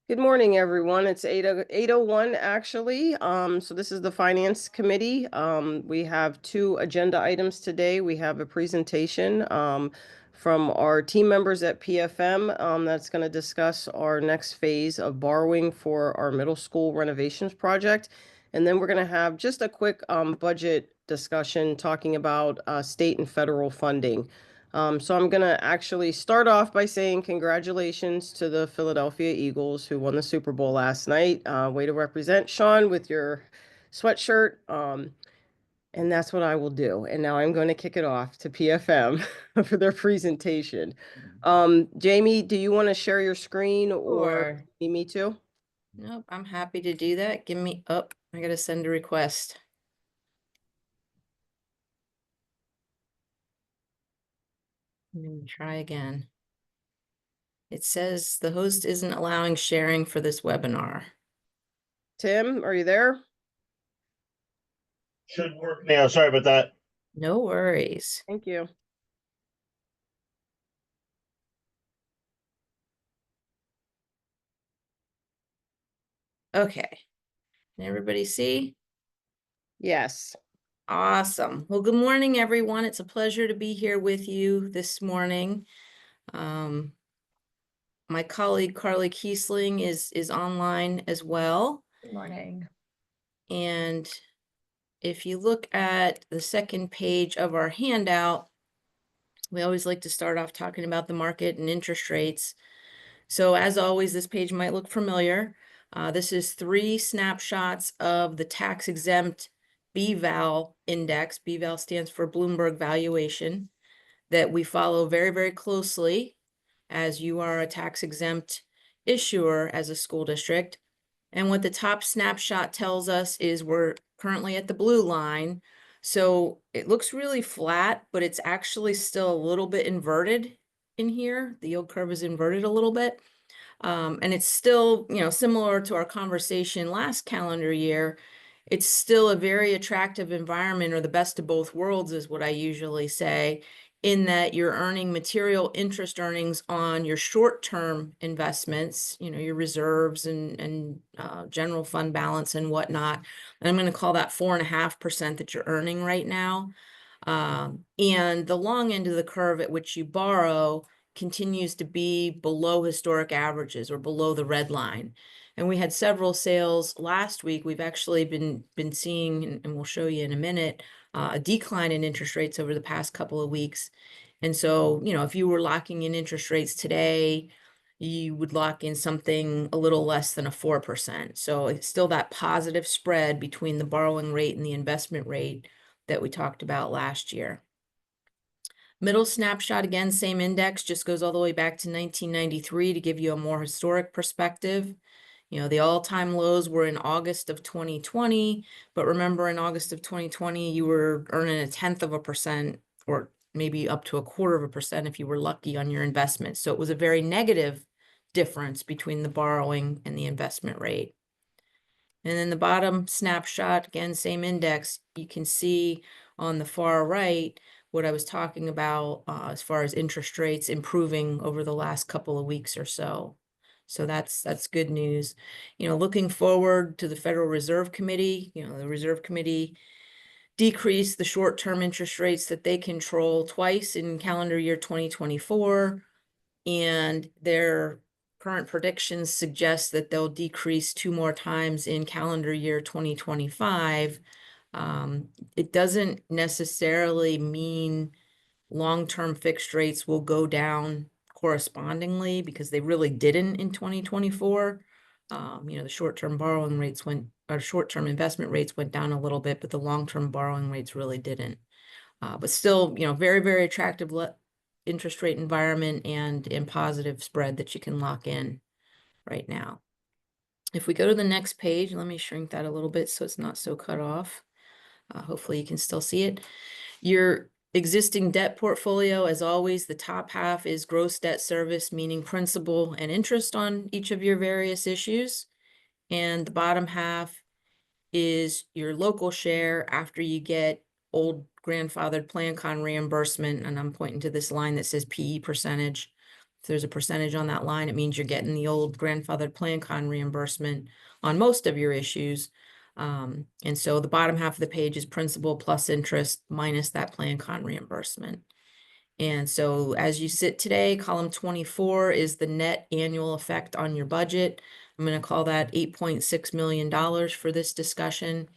Good morning, everyone. It's 8:01 actually. So this is the Finance Committee. We have two agenda items today. We have a presentation from our team members at PFM that's going to discuss our next phase of borrowing for our middle school renovations project. And then we're going to have just a quick budget discussion talking about state and federal funding. So I'm going to actually start off by saying congratulations to the Philadelphia Eagles who won the Super Bowl last night. Way to represent, Sean, with your sweatshirt. And that's what I will do. And now I'm going to kick it off to PFM for their presentation. Jamie, do you want to share your screen or Sure. me too? Nope, I'm happy to do that. Give me up. I gotta send a request. Let me try again. It says the host isn't allowing sharing for this webinar. Tim, are you there? Should work now. Sorry about that. No worries. Thank you. Okay. Can everybody see? Yes. Awesome. Well, good morning, everyone. It's a pleasure to be here with you this morning. My colleague Carly Kiesling is online as well. Good morning. And if you look at the second page of our handout, we always like to start off talking about the market and interest rates. So as always, this page might look familiar. This is 3 snapshots of the tax-exempt BVAL index. BVAL stands for Bloomberg Valuation, that we follow very, very closely as you are a tax-exempt issuer as a school district. And what the top snapshot tells us is we're currently at the blue line. So it looks really flat, but it's actually still a little bit inverted in here. The yield curve is inverted a little bit. And it's still, similar to our conversation last calendar year, it's still a very attractive environment, or the best of both worlds is what I usually say, in that you're earning material interest earnings on your short-term investments, your reserves and general fund balance and whatnot. And I'm going to call that 4.5% that you're earning right now. And the long end of the curve at which you borrow continues to be below historic averages, or below the red line. And we had several sales last week. We've actually been seeing, and we'll show you in a minute, a decline in interest rates over the past couple of weeks. And so, if you were locking in interest rates today, you would lock in something a little less than a 4%. So it's still that positive spread between the borrowing rate and the investment rate that we talked about last year. Middle snapshot, again, same index, just goes all the way back to 1993 to give you a more historic perspective. The all-time lows were in August of 2020, but remember, in August of 2020, you were earning 0.1%, or maybe up to 0.25% if you were lucky on your investment. So it was a very negative difference between the borrowing and the investment rate. And then the bottom snapshot, again, same index, you can see on the far right what I was talking about as far as interest rates improving over the last couple of weeks or so. So that's good news. Looking forward to the Federal Reserve Committee, the Reserve Committee decreased the short-term interest rates that they control twice in calendar year 2024, and their current predictions suggest that they'll decrease 2 more times in calendar year 2025. It doesn't necessarily mean long-term fixed rates will go down correspondingly, because they really didn't in 2024. The short-term borrowing rates or short-term investment rates went down a little bit, but the long-term borrowing rates really didn't. But still, very, very attractive interest rate environment and positive spread that you can lock in right now. If we go to the next page, let me shrink that a little bit so it's not so cut off. Hopefully you can still see it. Your existing debt portfolio, as always, the top half is gross debt service, meaning principal and interest on each of your various issues. And the bottom half is your local share after you get old grandfathered PlanCon reimbursement, and I'm pointing to this line that says PE percentage, If there's a percentage on that line, it means you're getting the old grandfathered plan con reimbursement on most of your issues. And so the bottom half of the page is principal plus interest minus that plan con reimbursement. And so as you sit today, column 24 is the net annual effect on your budget. I'm going to call that $8.6 million for this discussion.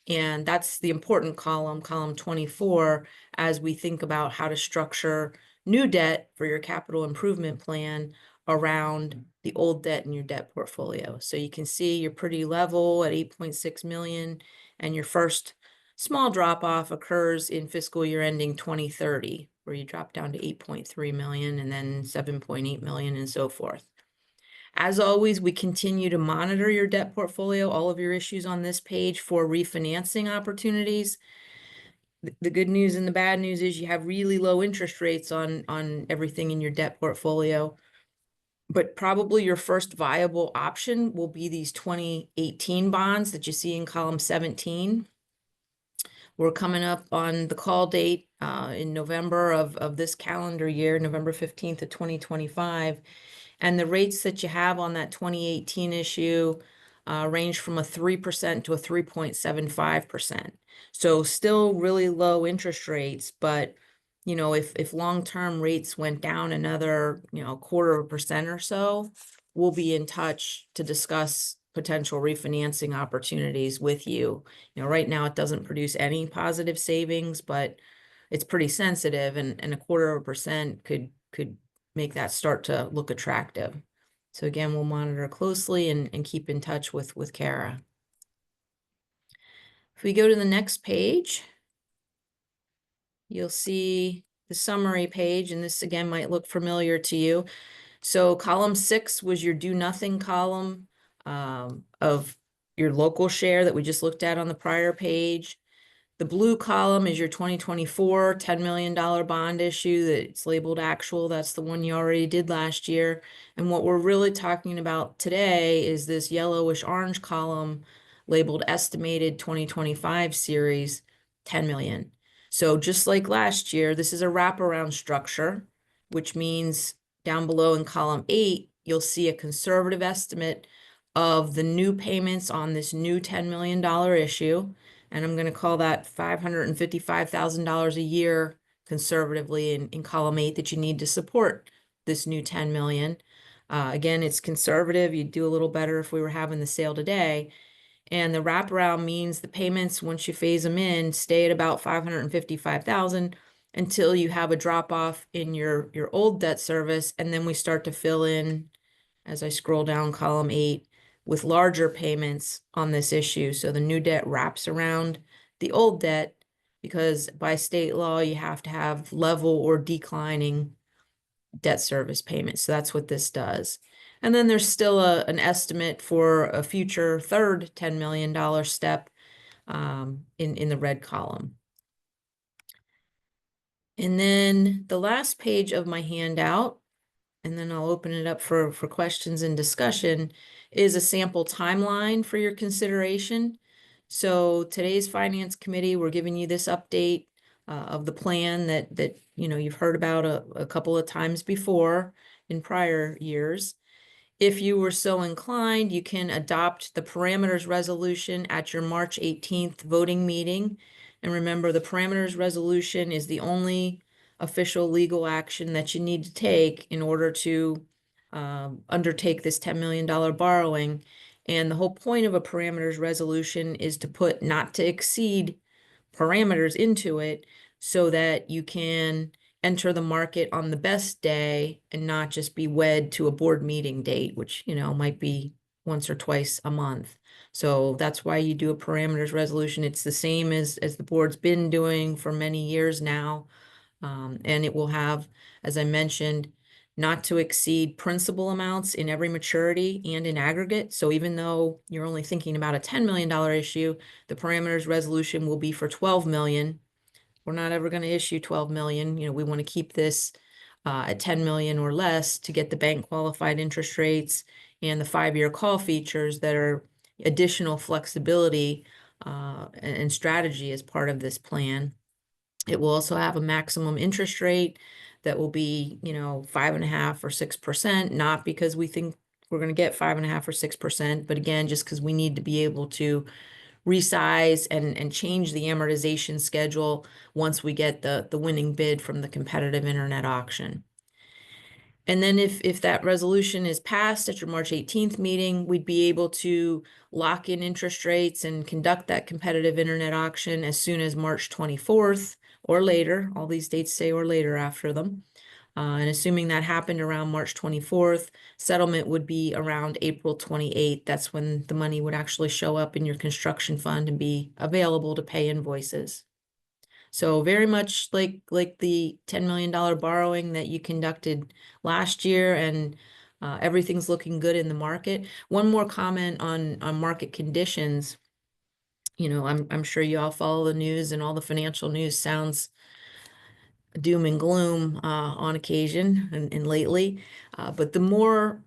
And that's the important column, column 24, as we think about how to structure new debt for your capital improvement plan around the old debt in your debt portfolio. So you can see you're pretty level at 8.6 million, and your first small drop off occurs in fiscal year ending 2030, where you drop down to 8.3 million and then 7.8 million and so forth. As always, we continue to monitor your debt portfolio, all of your issues on this page for refinancing opportunities. The good news and the bad news is you have really low interest rates on everything in your debt portfolio. But probably your first viable option will be these 2018 bonds that you see in column 17. We're coming up on the call date in November of this calendar year, November 15th of 2025. And the rates that you have on that 2018 issue range from a 3% to a 3.75%. So still really low interest rates, but you know, if long-term rates went down another, you know, 0.25% or so, we'll be in touch to discuss potential refinancing opportunities with you. You know, right now it doesn't produce any positive savings, but it's pretty sensitive, and a 0.25% could make that start to look attractive. So again, we'll monitor closely and keep in touch with Kara. If we go to the next page, you'll see the summary page, and this again might look familiar to you. So column 6 was your do nothing column of your local share that we just looked at on the prior page. The blue column is your 2024 $10 million bond issue that's labeled actual. That's the one you already did last year. And what we're really talking about today is this yellowish orange column labeled estimated 2025 series 10 million. So just like last year, this is a wraparound structure, which means down below in column 8, you'll see a conservative estimate of the new payments on this new $10 million issue. And I'm going to call that $555,000 a year conservatively in column 8 that you need to support this new 10 million. Again, it's conservative. You'd do a little better if we were having the sale today. And the wraparound means the payments, once you phase them in, stay at about $555,000 until you have a drop off in your old debt service. And then we start to fill in, as I scroll down column 8, with larger payments on this issue. So the new debt wraps around the old debt because by state law, you have to have level or declining debt service payments. So that's what this does. And then there's still an estimate for a future third $10 million step in the red column. And then the last page of my handout, and then I'll open it up for questions and discussion, is a sample timeline for your consideration. So today's Finance Committee, we're giving you this update of the plan that you know you've heard about a couple of times before in prior years. If you were so inclined, you can adopt the parameters resolution at your March 18th voting meeting. And remember, the parameters resolution is the only official legal action that you need to take in order to undertake this $10 million borrowing. And the whole point of a parameters resolution is to put not to exceed parameters into it so that you can enter the market on the best day and not just be wed to a board meeting date, which, you know, might be once or twice a month. So that's why you do a parameters resolution. It's the same as the board's been doing for many years now. And it will have, as I mentioned, not to exceed principal amounts in every maturity and in aggregate. So even though you're only thinking about a $10 million issue, the parameters resolution will be for 12 million. We're not ever going to issue 12 million. You know, we want to keep this at 10 million or less to get the bank qualified interest rates and the 5-year call features that are additional flexibility and strategy as part of this plan. It will also have a maximum interest rate that will be, 5.5 or 6%, not because we think we're going to get 5.5 or 6%, but again, just because we need to be able to resize and change the amortization schedule once we get the winning bid from the competitive internet auction. And then if that resolution is passed at your March 18th meeting, we'd be able to lock in interest rates and conduct that competitive internet auction as soon as March 24th or later. All these dates say or later after them. And assuming that happened around March 24th, settlement would be around April 28th. That's when the money would actually show up in your construction fund and be available to pay invoices. So very much like the $10 million borrowing that you conducted last year, and everything's looking good in the market. One more comment on market conditions. I'm sure you all follow the news, and all the financial news sounds doom and gloom on occasion and lately. But the more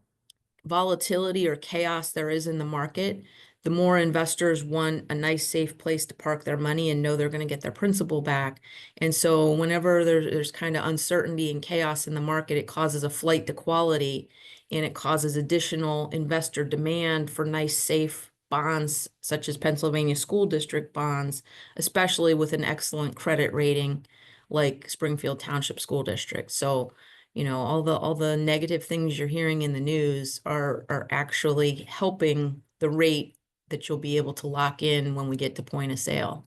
volatility or chaos there is in the market, the more investors want a nice, safe place to park their money and know they're going to get their principal back. And so whenever there's kind of uncertainty and chaos in the market, it causes a flight to quality, and it causes additional investor demand for nice, safe bonds, such as Pennsylvania school district bonds, especially with an excellent credit rating like Springfield Township School District. So all the negative things you're hearing in the news are actually helping the rate that you'll be able to lock in when we get to point of sale.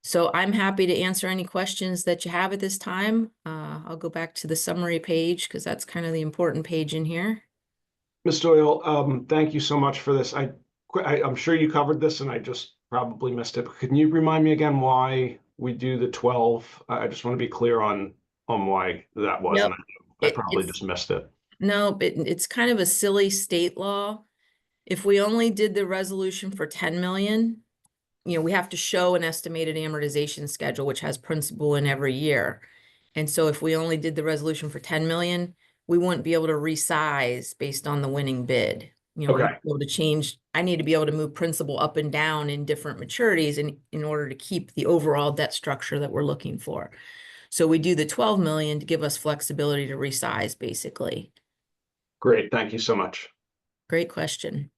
So I'm happy to answer any questions that you have at this time. I'll go back to the summary page because that's kind of the important page in here. Ms. Doyle, thank you so much for this. I'm sure you covered this and I just probably missed it, but can you remind me again why we do the 12? I just want to be clear on why that was, Yep. and I probably just missed it. No, it's kind of a silly state law. If we only did the resolution for 10 million, we have to show an estimated amortization schedule, which has principal in every year. And so if we only did the resolution for 10 million, we wouldn't be able to resize based on the winning bid. We Okay. have to be able to change. I need to be able to move principal up and down in different maturities in order to keep the overall debt structure that we're looking for. So we do the 12 million to give us flexibility to resize, basically. Great. Thank you so much. Great question.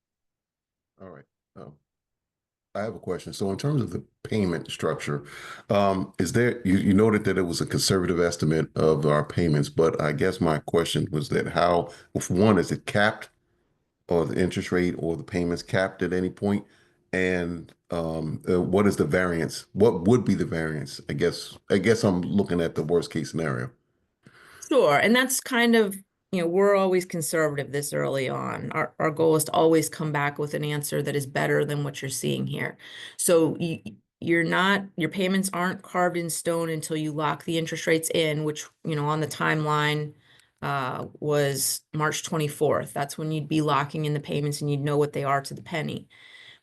All right. I have a question. So in terms of the payment structure, is there, you noted that it was a conservative estimate of our payments, but I guess my question was that how, if one, is it capped, or the interest rate or the payments capped at any point? And what is the variance? What would be the variance? I guess I'm looking at the worst case scenario. Sure. And that's kind of, we're always conservative this early on. Our goal is to always come back with an answer that is better than what you're seeing here. So your payments aren't carved in stone until you lock the interest rates in, which, on the timeline was March 24th. That's when you'd be locking in the payments and you'd know what they are to the penny.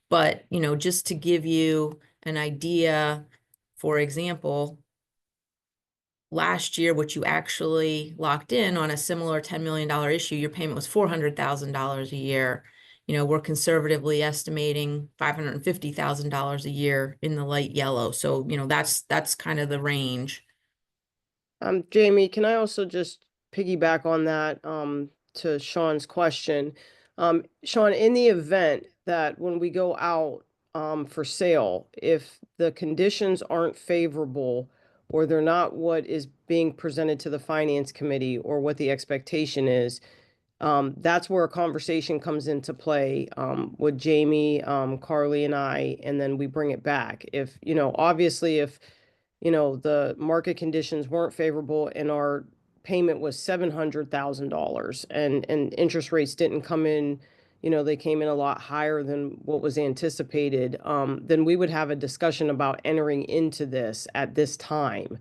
But, just to give you an idea, for example, last year, what you actually locked in on a similar $10 million issue, your payment was $400,000 a year. We're conservatively estimating $550,000 a year in the light yellow. So, that's kind of the range. Jamie, can I also just piggyback on that, to Sean's question? Sean, in the event that when we go out, for sale, if the conditions aren't favorable or they're not what is being presented to the finance committee or what the expectation is, that's where a conversation comes into play, with Jamie, Carly and I, and then we bring it back. If, obviously if, the market conditions weren't favorable and our payment was $700,000 and interest rates didn't come in, they came in a lot higher than what was anticipated, then we would have a discussion about entering into this at this time.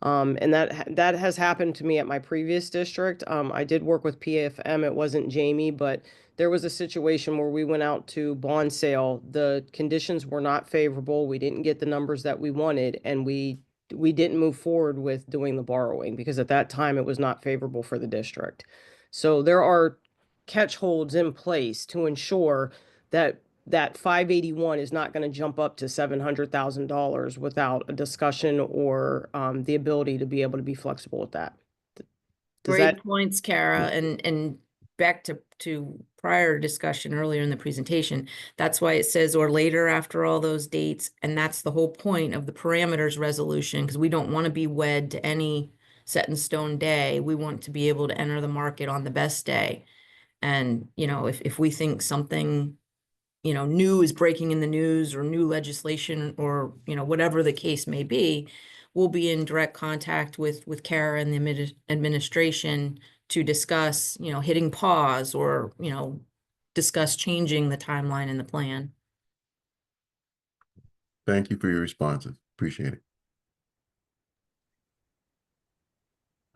And that has happened to me at my previous district. I did work with PFM. It wasn't Jamie, but there was a situation where we went out to bond sale. The conditions were not favorable. We didn't get the numbers that we wanted, and we didn't move forward with doing the borrowing because at that time it was not favorable for the district. So there are catch holds in place to ensure that that 581 is not going to jump up to $700,000 without a discussion or the ability to be able to be flexible with that. Does Great that? points, Kara. And back to prior discussion earlier in the presentation, that's why it says or later after all those dates. And that's the whole point of the parameters resolution, because we don't want to be wed to any set in stone day. We want to be able to enter the market on the best day. And, you know, if we think something, you know, new is breaking in the news or new legislation or, you know, whatever the case may be, we'll be in direct contact with Kara and the administration to discuss, you know, hitting pause or, you know, discuss changing the timeline and the plan. Thank you for your responses. Appreciate it.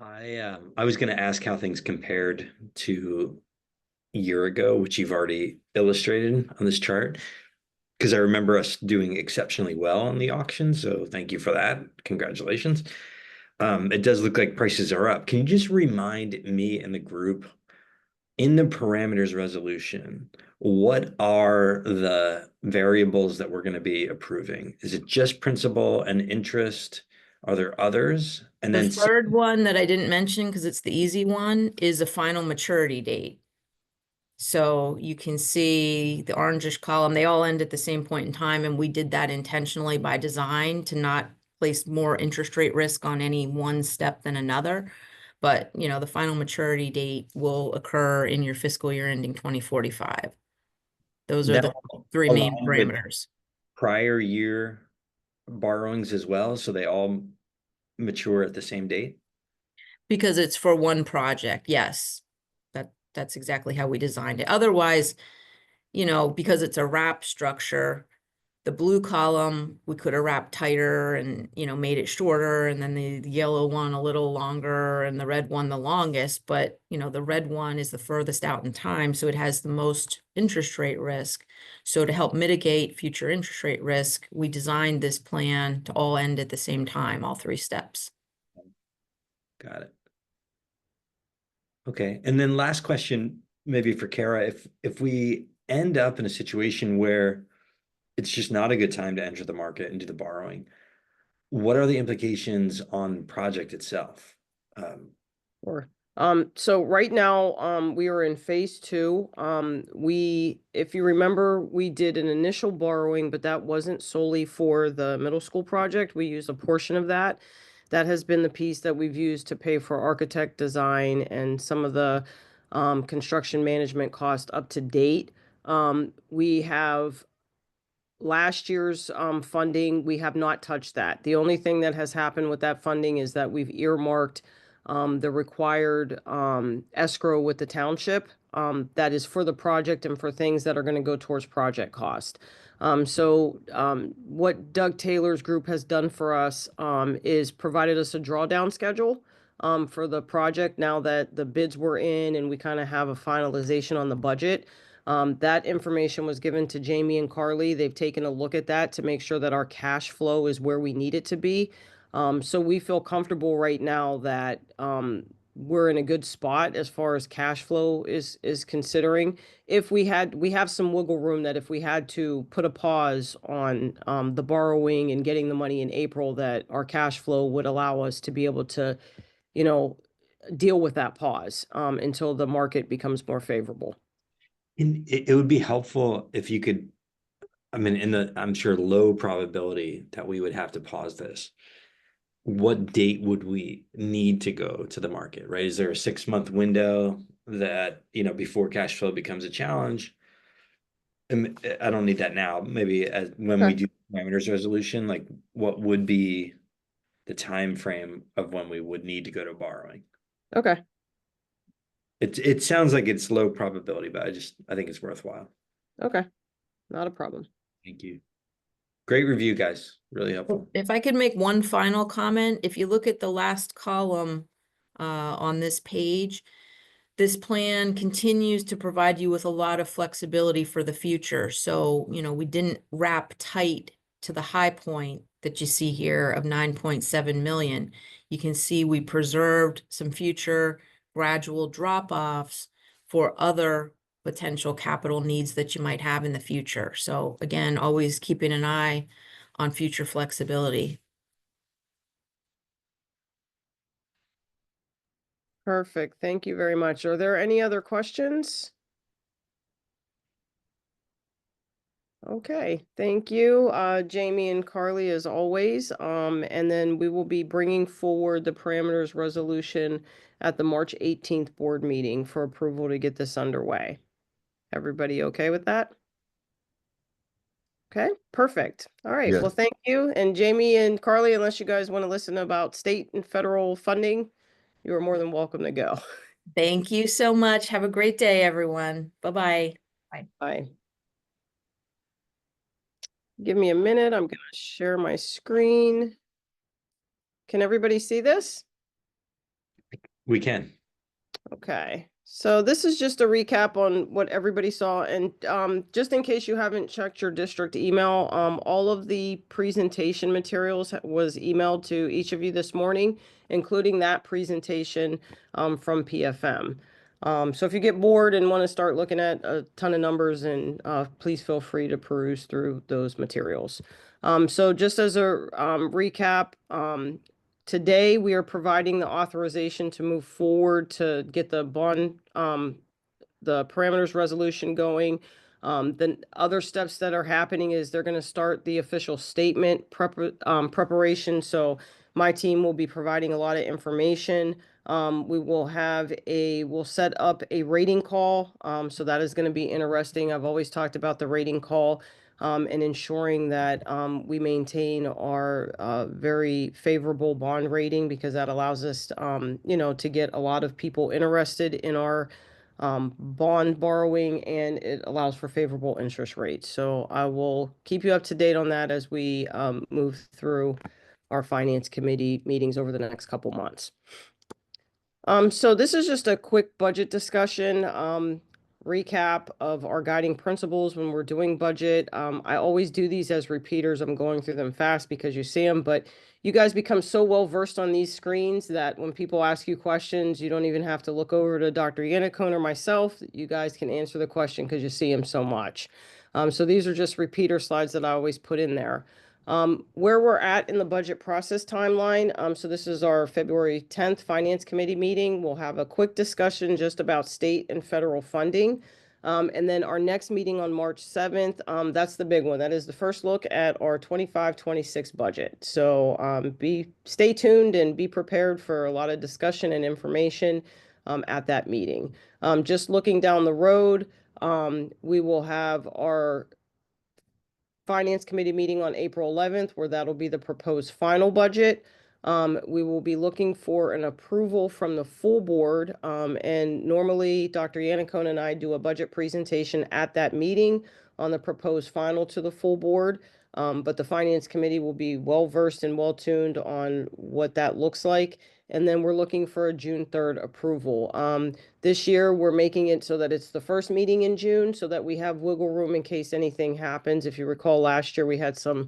I was going to ask how things compared to a year ago, which you've already illustrated on this chart, because I remember us doing exceptionally well on the auction. So thank you for that. Congratulations. It does look like prices are up. Can you just remind me and the group in the parameters resolution, what are the variables that we're going to be approving? Is it just principal and interest? Are there others? And The then third one that I didn't mention, because it's the easy one, is a final maturity date. So you can see the orangish column, they all end at the same point in time, and we did that intentionally by design to not place more interest rate risk on any one step than another. But, you know, the final maturity date will occur in your fiscal year ending 2045. Those are the three main along with parameters. prior year borrowings as well, so they all mature at the same date? Because it's for one project, yes. That's exactly how we designed it. Otherwise, you know, because it's a wrap structure, the blue column, we could have wrapped tighter and, you know, made it shorter, and then the yellow one a little longer and the red one the longest. But, you know, the red one is the furthest out in time, so it has the most interest rate risk. So to help mitigate future interest rate risk, we designed this plan to all end at the same time, all three steps. Got it. Okay, and then last question, maybe for Kara, if we end up in a situation where it's just not a good time to enter the market and do the borrowing, what are the implications on the project itself? Sure. So right now, we are in phase 2. If you remember, we did an initial borrowing, but that wasn't solely for the middle school project. We used a portion of that. That has been the piece that we've used to pay for architect design and some of the construction management cost up to date. We have last year's funding, we have not touched that. The only thing that has happened with that funding is that we've earmarked the required escrow with the township that is for the project and for things that are going to go towards project cost. What Doug Taylor's group has done for us is provided us a drawdown schedule for the project now that the bids were in and we kind of have a finalization on the budget. That information was given to Jamie and Carly. They've taken a look at that to make sure that our cash flow is where we need it to be. So we feel comfortable right now that we're in a good spot as far as cash flow is considering. If we have some wiggle room that if we had to put a pause on the borrowing and getting the money in April, that our cash flow would allow us to be able to, you know, deal with that pause until the market becomes more favorable. And it would be helpful if you could, I mean, I'm sure low probability that we would have to pause this. What date would we need to go to the market, right? Is there a 6-month window that, you know, before cash flow becomes a challenge? And I don't need that now. Maybe when we do parameters resolution, like what would be the time frame of when we would need to go to borrowing? Okay. It sounds like it's low probability, but I think it's worthwhile. Okay. Not a problem. Thank you. Great review, guys. Really helpful. If I could make one final comment, if you look at the last column on this page, this plan continues to provide you with a lot of flexibility for the future. So, you know, we didn't wrap tight to the high point that you see here of 9.7 million. You can see we preserved some future gradual drop-offs for other potential capital needs that you might have in the future. So again, always keeping an eye on future flexibility. Perfect. Thank you very much. Are there any other questions? Okay, thank you, Jamie and Carly, as always. And then we will be bringing forward the parameters resolution at the March 18th board meeting for approval to get this underway. Everybody okay with that? Okay, perfect. All right, Yeah. well, thank you. And Jamie and Carly, unless you guys want to listen about state and federal funding, you are more than welcome to go. Thank you so much. Have a great day, everyone. Bye-bye. Bye. Give me a minute. I'm going to share my screen. Can everybody see this? We can. Okay, so this is just a recap on what everybody saw, and just in case you haven't checked your district email, all of the presentation materials was emailed to each of you this morning, including that presentation from PFM. So if you get bored and want to start looking at a ton of numbers, and please feel free to peruse through those materials. So just as a recap, today, we are providing the authorization to move forward to get the bond, the parameters resolution going. The other steps that are happening is they're going to start the official statement preparation. So my team will be providing a lot of information. We'll set up a rating call. So that is going to be interesting. I've always talked about the rating call. And ensuring that we maintain our very favorable bond rating, because that allows us, to get a lot of people interested in our bond borrowing, and it allows for favorable interest rates. So I will keep you up to date on that as we move through our finance committee meetings over the next couple months. So this is just a quick budget discussion, recap of our guiding principles when we're doing budget. I always do these as repeaters. I'm going through them fast because you see them, but you guys become so well versed on these screens that when people ask you questions, you don't even have to look over to Dr. Yannicone or myself. You guys can answer the question because you see them so much. So these are just repeater slides that I always put in there. Where we're at in the budget process timeline. So this is our February 10th Finance Committee meeting. We'll have a quick discussion just about state and federal funding. And then our next meeting on March 7th, that's the big one. That is the first look at our 25-26 budget. So stay tuned and be prepared for a lot of discussion and information at that meeting. Just looking down the road, we will have our Finance Committee meeting on April 11th, where that'll be the proposed final budget. We will be looking for an approval from the full board. And normally Dr. Yannicone and I do a budget presentation at that meeting on the proposed final to the full board. But the Finance Committee will be well-versed and well-tuned on what that looks like. And then we're looking for a June 3rd approval. This year, we're making it so that it's the first meeting in June, so that we have wiggle room in case anything happens. If you recall, last year we had some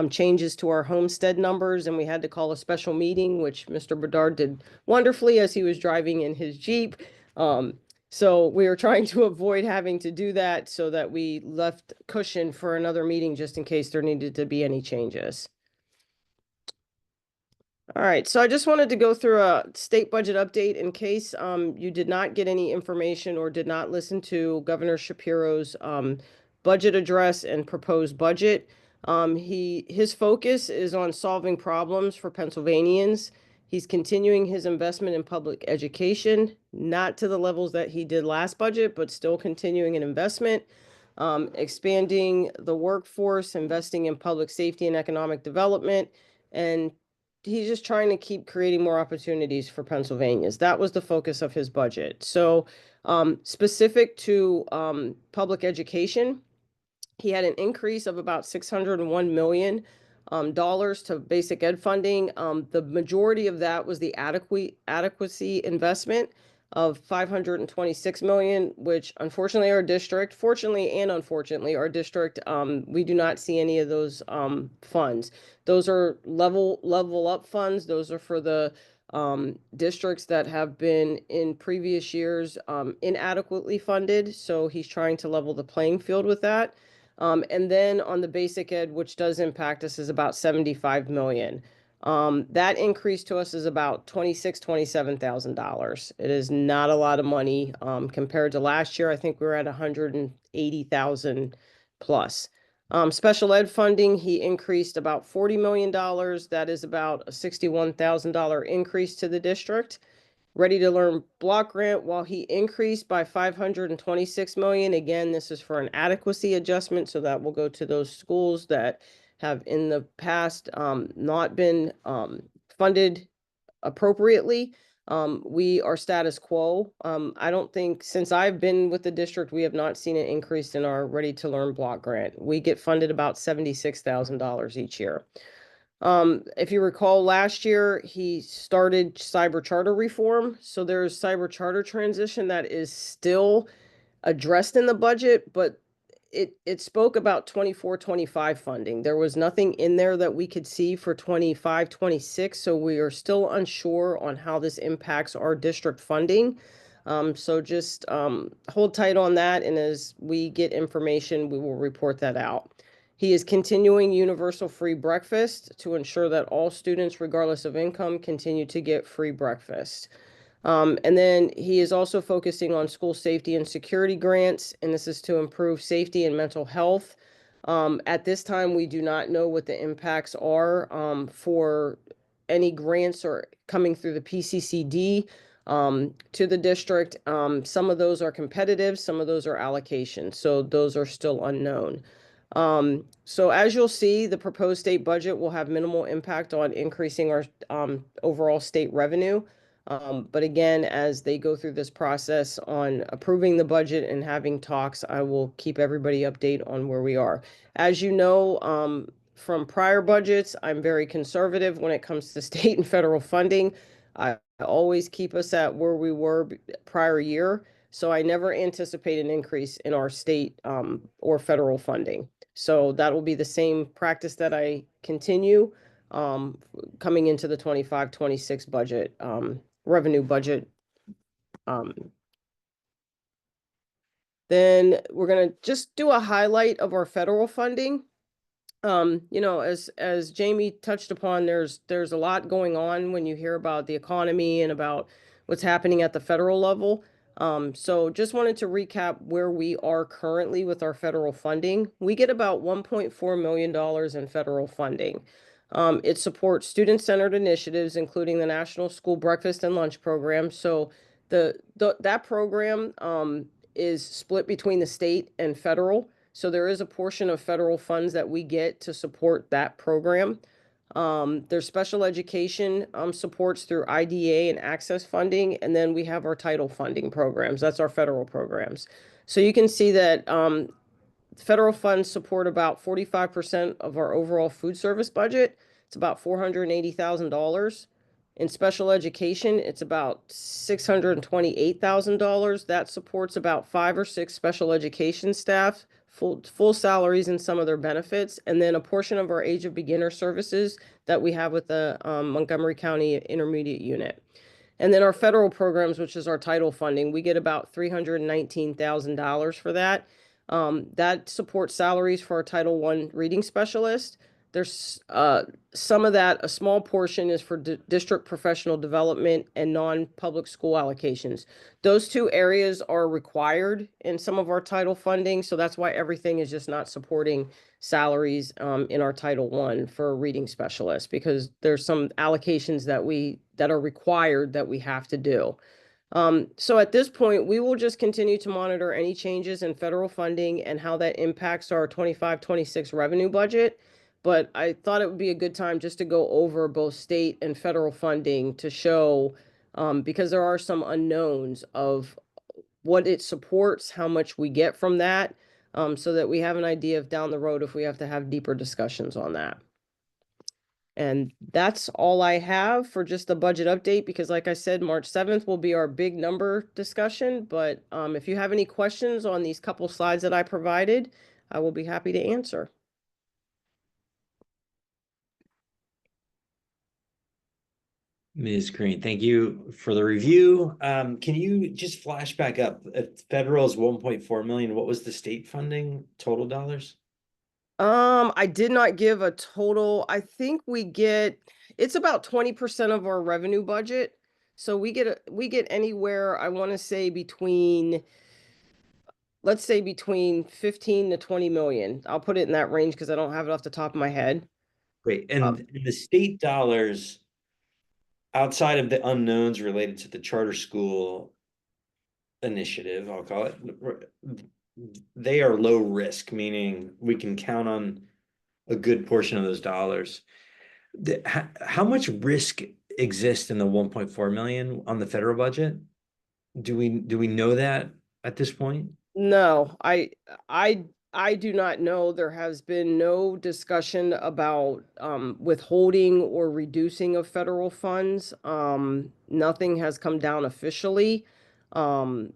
changes to our homestead numbers, and we had to call a special meeting, which Mr. Bedard did wonderfully as he was driving in his Jeep. So we are trying to avoid having to do that, so that we left cushion for another meeting just in case there needed to be any changes. All right, so I just wanted to go through a state budget update in case you did not get any information or did not listen to Governor Shapiro's budget address and proposed budget. His focus is on solving problems for Pennsylvanians. He's continuing his investment in public education, not to the levels that he did last budget, but still continuing an investment, expanding the workforce, investing in public safety and economic development, and he's just trying to keep creating more opportunities for Pennsylvanians. That was the focus of his budget. So specific to public education, he had an increase of about $601 million to basic ed funding. The majority of that was the adequacy investment of $526 million, which unfortunately fortunately and unfortunately, our district, we do not see any of those funds. Those are level up funds. Those are for the districts that have been in previous years inadequately funded. So he's trying to level the playing field with that. And then on the basic ed, which does impact us, is about 75 million. That increase to us is about $27,000. It is not a lot of money compared to last year. I think we were at 180,000 plus. Special ed funding, he increased about $40 million. That is about a $61,000 increase to the district. Ready to Learn block grant, while he increased by 526 million, again, this is for an adequacy adjustment, so that will go to those schools that have in the past not been funded appropriately. We are status quo. I don't think since I've been with the district, we have not seen an increase in our Ready to Learn block grant. We get funded about $76,000 each year. If you recall, last year he started cyber charter reform. So there's cyber charter transition that is still addressed in the budget, but it spoke about 24-25 funding. There was nothing in there that we could see for 25-26. So we are still unsure on how this impacts our district funding. So just hold tight on that. And as we get information, we will report that out. He is continuing universal free breakfast to ensure that all students, regardless of income, continue to get free breakfast. And then he is also focusing on school safety and security grants, and this is to improve safety and mental health. At this time, we do not know what the impacts are for any grants or coming through the PCCD to the district. Some of those are competitive, some of those are allocations, so those are still unknown. So as you'll see, the proposed state budget will have minimal impact on increasing our overall state revenue. But again, as they go through this process on approving the budget and having talks, I will keep everybody updated on where we are. As you know, from prior budgets, I'm very conservative when it comes to state and federal funding. I always keep us at where we were prior year. So I never anticipate an increase in our state or federal funding. So that will be the same practice that I continue coming into the 25-26 budget, revenue budget. Then we're going to just do a highlight of our federal funding. You know, as Jamie touched upon, there's a lot going on when you hear about the economy and about what's happening at the federal level. So just wanted to recap where we are currently with our federal funding. We get about $1.4 million in federal funding. It supports student-centered initiatives, including the National School Breakfast and Lunch Program. So that program is split between the state and federal. So there is a portion of federal funds that we get to support that program. There's special education supports through IDA and access funding, and then we have our title funding programs. That's our federal programs. So you can see that federal funds support about 45% of our overall food service budget. It's about $480,000. In special education, it's about $628,000. That supports about 5 or 6 special education staff, full salaries and some of their benefits, and then a portion of our age of beginner services that we have with the Montgomery County Intermediate Unit. And then our federal programs, which is our title funding, we get about $319,000 for that. That supports salaries for our Title I reading specialist. There's some of that, a small portion is for district professional development and non-public school allocations. Those two areas are required in some of our title funding, so that's why everything is just not supporting salaries in our Title I for reading specialists, because there's some allocations that are required that we have to do. So at this point, we will just continue to monitor any changes in federal funding and how that impacts our 25-26 revenue budget. But I thought it would be a good time just to go over both state and federal funding to show, because there are some unknowns of what it supports, how much we get from that, so that we have an idea of down the road if we have to have deeper discussions on that. And that's all I have for just the budget update, because like I said, March 7th will be our big number discussion. But if you have any questions on these couple slides that I provided, I will be happy to answer. Ms. Green, thank you for the review. Can you just flash back up? Federal is 1.4 million. What was the state funding total dollars? I did not give a total. I think it's about 20% of our revenue budget. So we get anywhere, I want to say let's say between 15 to 20 million. I'll put it in that range because I don't have it off the top of my head. Great. And the state dollars, outside of the unknowns related to the charter school initiative, I'll call it, they are low risk, meaning we can count on a good portion of those dollars. How much risk exists in the 1.4 million on the federal budget? Do we know that at this point? No, I do not know. There has been no discussion about withholding or reducing of federal funds. Nothing has come down officially. That's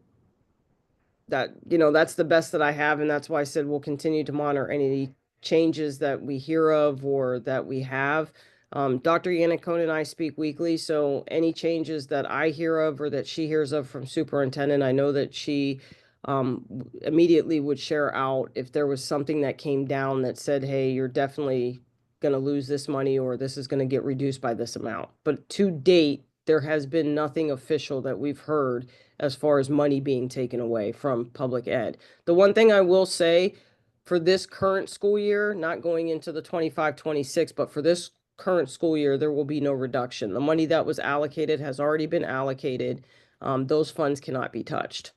the best that I have, and that's why I said we'll continue to monitor any changes that we hear of or that we have. Dr. Yannicone and I speak weekly, so any changes that I hear of or that she hears of from superintendent, I know that she immediately would share out if there was something that came down that said, hey, you're definitely going to lose this money or this is going to get reduced by this amount. But to date, there has been nothing official that we've heard as far as money being taken away from public ed. The one thing I will say for this current school year, not going into the 25-26, but for this current school year, there will be no reduction. The money that was allocated has already been allocated. Those funds cannot be touched.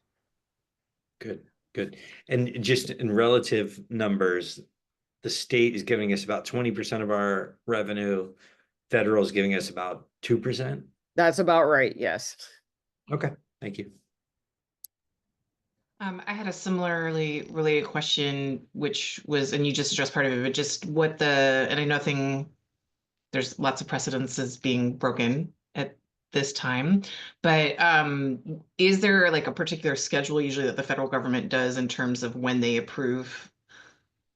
Good, good. And just in relative numbers, the state is giving us about 20% of our revenue. Federal is giving us about 2%. That's about right, yes. Okay, thank you. I had a similarly related question, which was, and you just addressed part of it, but just and I know there's lots of precedences being broken at this time, but is there like a particular schedule usually that the federal government does in terms of when they approve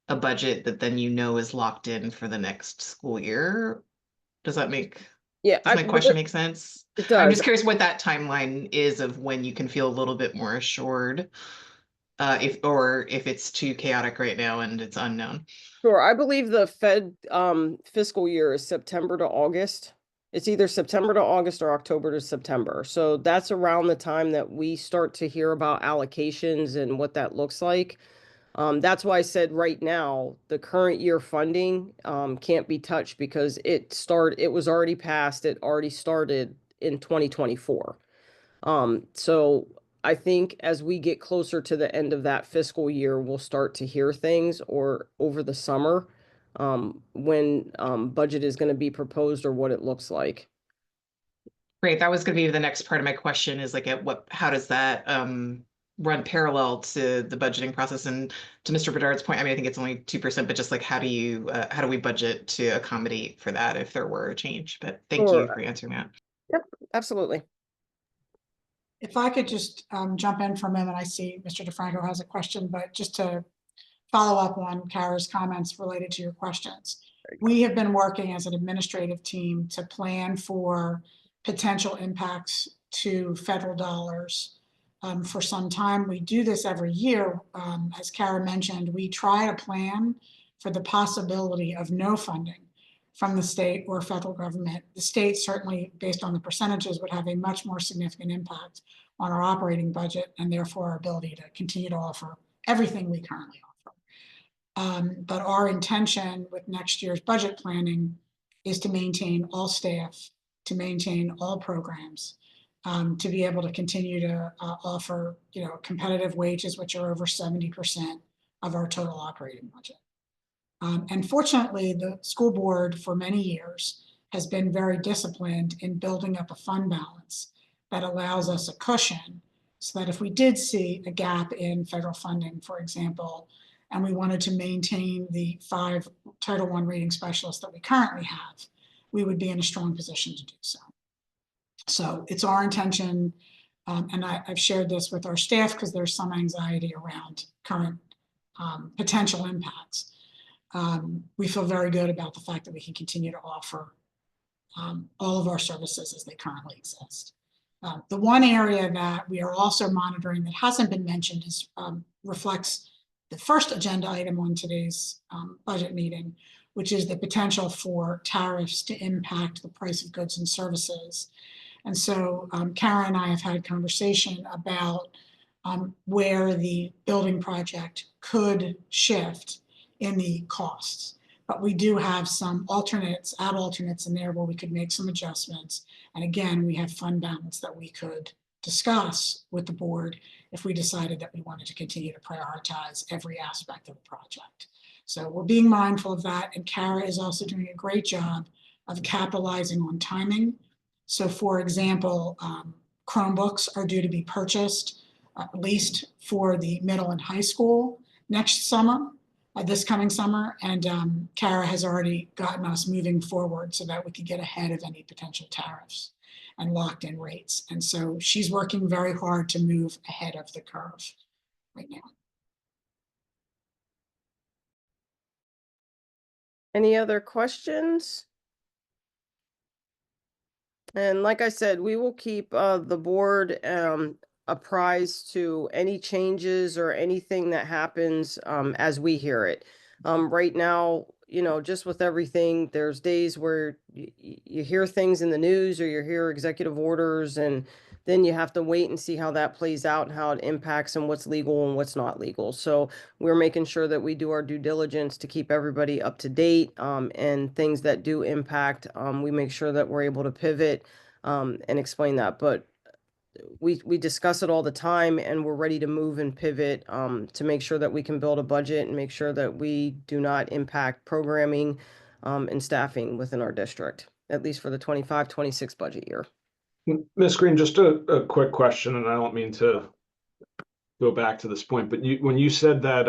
a budget that then is locked in for the next school year? Does my question make sense? It does. I'm just curious what that timeline is of when you can feel a little bit more assured, if it's too chaotic right now and it's unknown. Sure. I believe the Fed fiscal year is September to August. It's either September to August or October to September. So that's around the time that we start to hear about allocations and what that looks like. That's why I said right now, the current year funding can't be touched because it was already passed, it already started in 2024. So I think as we get closer to the end of that fiscal year, we'll start to hear things or over the summer when budget is going to be proposed or what it looks like. Great. That was going to be the next part of my question is like, how does that run parallel to the budgeting process? And to Mr. Bedard's point, I mean, I think it's only 2%, but just like, how do we budget to accommodate for that if there were a change? But thank you for answering that. Yep, absolutely. If I could just jump in for a minute, I see Mr. DeFranco has a question, but just to follow up on Kara's comments related to your questions. We have been working as an administrative team to plan for potential impacts to federal dollars for some time. We do this every year. As Kara mentioned, we try to plan for the possibility of no funding from the state or federal government. The state certainly, based on the percentages, would have a much more significant impact on our operating budget and therefore our ability to continue to offer everything we currently offer. But our intention with next year's budget planning is to maintain all staff, to maintain all programs, to be able to continue to offer competitive wages, which are over 70% of our total operating budget. And fortunately, the school board for many years has been very disciplined in building up a fund balance that allows us a cushion so that if we did see a gap in federal funding, for example, and we wanted to maintain the 5 Title I reading specialists that we currently have, we would be in a strong position to do so. So it's our intention, and I've shared this with our staff because there's some anxiety around current potential impacts. We feel very good about the fact that we can continue to offer all of our services as they currently exist. The one area that we are also monitoring that hasn't been mentioned is reflects the first agenda item on today's budget meeting, which is the potential for tariffs to impact the price of goods and services. And so Kara and I have had conversation about where the building project could shift in the costs. But we do have some alternates in there where we could make some adjustments. And again, we have fund balance that we could discuss with the board if we decided that we wanted to continue to prioritize every aspect of the project. So we're being mindful of that. And Kara is also doing a great job of capitalizing on timing. So for example, Chromebooks are due to be purchased at least for the middle and high school next summer. This coming summer, and Kara has already gotten us moving forward so that we could get ahead of any potential tariffs and locked in rates. And so she's working very hard to move ahead of the curve right now. Any other questions? And like I said, we will keep the board apprised to any changes or anything that happens as we hear it. Right now, you know, just with everything, there's days where you hear things in the news or you hear executive orders, and then you have to wait and see how that plays out and how it impacts and what's legal and what's not legal. So we're making sure that we do our due diligence to keep everybody up to date, and things that do impact, we make sure that we're able to pivot and explain that. But we discuss it all the time, and we're ready to move and pivot to make sure that we can build a budget and make sure that we do not impact programming and staffing within our district, at least for the 25-26 budget year. Ms. Green, just a quick question, and I don't mean to go back to this point, but when you said that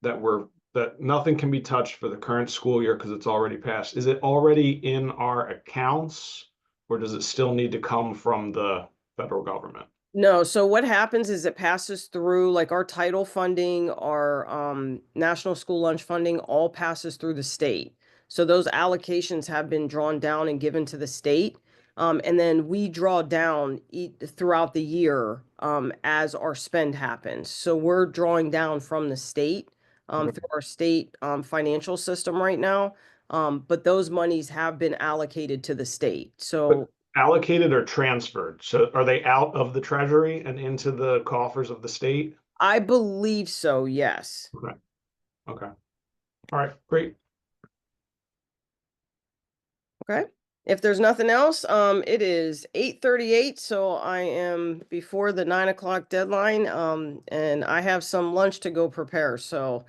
that nothing can be touched for the current school year because it's already passed, is it already in our accounts, or does it still need to come from the federal government? No, so what happens is it passes through, like our title funding, our national school lunch funding, all passes through the state. So those allocations have been drawn down and given to the state. And then we draw down throughout the year as our spend happens. So we're drawing down from the state through our state financial system right now. But those monies have been allocated to the state. So Allocated or transferred? So are they out of the treasury and into the coffers of the state? I believe so, yes. Okay. Okay. All right, great. Okay. If there's nothing else, it is 8:38, so I am before the 9 o'clock deadline, and I have some lunch to go prepare. So,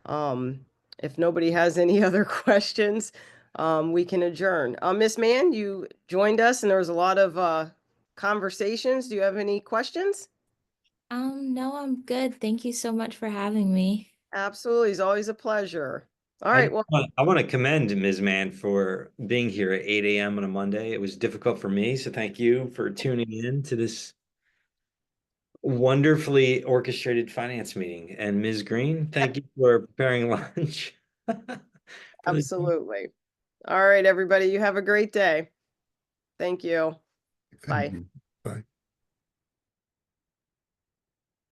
if nobody has any other questions, we can adjourn. Miss Mann, you joined us, and there was a lot of conversations. Do you have any questions? No, I'm good. Thank you so much for having me. Absolutely, it's always a pleasure. All right, well, I want to commend Ms. Mann for being here at 8 a.m. on a Monday. It was difficult for me, so thank you for tuning in to this wonderfully orchestrated finance meeting. And Ms. Green, thank you for preparing lunch. for the- absolutely. All right, everybody, you have a great day. Thank you. Thank Bye. you.